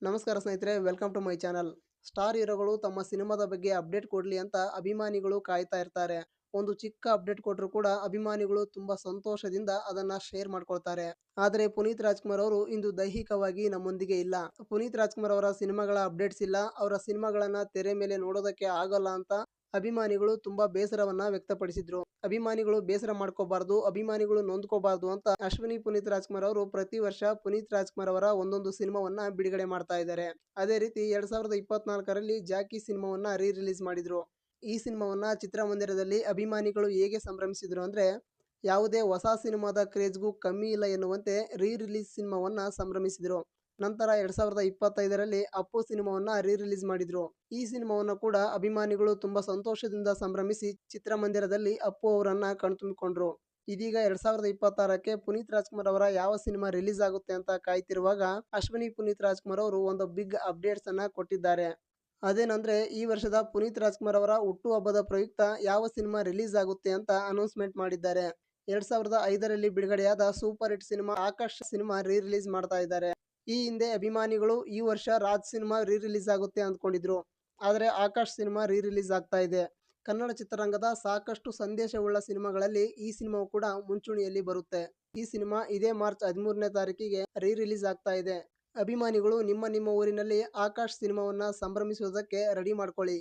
ನಮಸ್ಕಾರ ಸ್ನೇಹಿತರೆ, welcome to my channel. Star ಹೀರೋಗಳು ತಮ್ಮ ಸಿನಿಮಾದ ಬಗ್ಗೆ ಅಪ್ಡೇಟ್ ಕೊಡ್ಲಿ ಅಂತ ಅಭಿಮಾನಿಗಳು ಕಾಯ್ತಾ ಇರ್ತಾರೆ. ಒಂದು ಚಿಕ್ಕ ಅಪ್ಡೇಟ್ ಕೊಟ್ಟರು ಕೂಡ ಅಭಿಮಾನಿಗಳು ತುಂಬಾ ಸಂತೋಷದಿಂದ ಅದನ್ನ ಶೇರ್ ಮಾಡ್ಕೊಳ್ತಾರೆ. ಆದರೆ ಪುನೀತ್ ರಾಜ್ಕುಮಾರ್ ಅವರು ಇಂದು ದೈಹಿಕವಾಗಿ ನಮ್ಮೊಂದಿಗೆ ಇಲ್ಲ. ಪುನೀತ್ ರಾಜ್ಕುಮಾರ್ ಅವರ ಸಿನಿಮಾಗಳ ಅಪ್ಡೇಟ್ಸ್ ಇಲ್ಲ, ಅವರ ಸಿನಿಮಾಗಳನ್ನ ತೆರೆ ಮೇಲೆ ನೋಡೋದಕ್ಕೆ ಆಗಲ್ಲ ಅಂತ ಅಭಿಮಾನಿಗಳು ತುಂಬಾ ಬೇಸರವನ್ನ ವ್ಯಕ್ತಪಡಿಸಿದ್ರು. ಅಭಿಮಾನಿಗಳು ಬೇಸರ ಮಾಡ್ಕೋಬಾರ್ದು, ಅಭಿಮಾನಿಗಳು ನೊಂದ್ಕೋಬಾರ್ದು ಅಂತ ಅಶ್ವಿನಿ ಪುನೀತ್ ರಾಜ್ಕುಮಾರ್ ಅವರು ಪ್ರತಿ ವರ್ಷ ಪುನೀತ್ ರಾಜ್ಕುಮಾರ್ ಅವರ ಒಂದೊಂದು ಸಿನಿಮಾವನ್ನ ಬಿಡುಗಡೆ ಮಾಡ್ತಾ ಇದ್ದಾರೆ. ಅದೇ ರೀತಿ 2024ರಲ್ಲಿ ಜಾಕಿ ಸಿನಿಮಾವನ್ನ ರಿಲೀಸ್ ಮಾಡಿದ್ರು. ಈ ಸಿನಿಮಾವನ್ನ ಚಿತ್ರಮಂದಿರದಲ್ಲಿ ಅಭಿಮಾನಿಗಳು ಹೇಗೆ ಸಂಭ್ರಮಿಸಿದ್ರು ಅಂದ್ರೆ, ಯಾವುದೇ ಹೊಸ ಸಿನಿಮಾದ ಕ್ರೇಜ್ಗೂ ಕಮ್ಮಿ ಇಲ್ಲ ಎನ್ನುವಂತೆ ರಿಲೀಸ್ ಸಿನಿಮಾವನ್ನ ಸಂಭ್ರಮಿಸಿದ್ರು. ನಂತರ 2025ರಲ್ಲಿ ಅಪ್ಪು ಸಿನಿಮಾವನ್ನ ರಿಲೀಸ್ ಮಾಡಿದ್ರು. ಈ ಸಿನಿಮಾವನ್ನ ಕೂಡ ಅಭಿಮಾನಿಗಳು ತುಂಬಾ ಸಂತೋಷದಿಂದ ಸಂಭ್ರಮಿಸಿ ಚಿತ್ರಮಂದಿರದಲ್ಲಿ ಅಪ್ಪು ಅವರನ್ನ ಕಣ್ತುಂಬಿಕೊಂಡ್ರು. ಇದೀಗ 2026ಕ್ಕೆ ಪುನೀತ್ ರಾಜ್ಕುಮಾರ್ ಅವರ ಯಾವ ಸಿನಿಮಾ ರಿಲೀಸ್ ಆಗುತ್ತೆ ಅಂತ ಕಾಯ್ತಿರುವಾಗ ಅಶ್ವಿನಿ ಪುನೀತ್ ರಾಜ್ಕುಮಾರ್ ಅವರು ಒಂದು ಬಿಗ್ ಅಪ್ಡೇಟ್ಸ್ ಅನ್ನ ಕೊಟ್ಟಿದ್ದಾರೆ. ಅದೇನಂದ್ರೆ, ಈ ವರ್ಷದ ಪುನೀತ್ ರಾಜ್ಕುಮಾರ್ ಅವರ ಹುಟ್ಟುಹಬ್ಬದ ಪ್ರಯುಕ್ತ ಯಾವ ಸಿನಿಮಾ ರಿಲೀಸ್ ಆಗುತ್ತೆ ಅಂತ ಅನೌನ್ಸ್ಮೆಂಟ್ ಮಾಡಿದ್ದಾರೆ. 2005ರಲ್ಲಿ ಬಿಡುಗಡೆಯಾದ super hit cinema Akash cinema release ಮಾಡ್ತಾ ಇದ್ದಾರೆ. ಈ ಹಿಂದೆ ಅಭಿಮಾನಿಗಳು ಈ ವರ್ಷ ರಾಜ್ ಸಿನಿಮಾ ರಿಲೀಸ್ ಆಗುತ್ತೆ ಅಂದ್ಕೊಂಡಿದ್ರು. ಆದರೆ ಆಕಾಶ್ ಸಿನಿಮಾ ರಿಲೀಸ್ ಆಗ್ತಾ ಇದೆ. ಕನ್ನಡ ಚಿತ್ರರಂಗದ ಸಾಕಷ್ಟು ಸಂದೇಶವುಳ್ಳ ಸಿನಿಮಾಗಳಲ್ಲಿ ಈ ಸಿನಿಮಾವು ಕೂಡ ಮುಂಚೂಣಿಯಲ್ಲಿ ಬರುತ್ತೆ. ಈ ಸಿನಿಮಾ ಇದೇ ಮಾರ್ಚ್ 13ನೇ ತಾರೀಕಿಗೆ ರಿಲೀಸ್ ಆಗ್ತಾ ಇದೆ. ಅಭಿಮಾನಿಗಳು ನಿಮ್ಮ ಊರಿನಲ್ಲಿ ಆಕಾಶ್ ಸಿನಿಮಾವನ್ನ ಸಂಭ್ರಮಿಸುವುದಕ್ಕೆ ರೆಡಿ ಮಾಡ್ಕೊಳ್ಳಿ.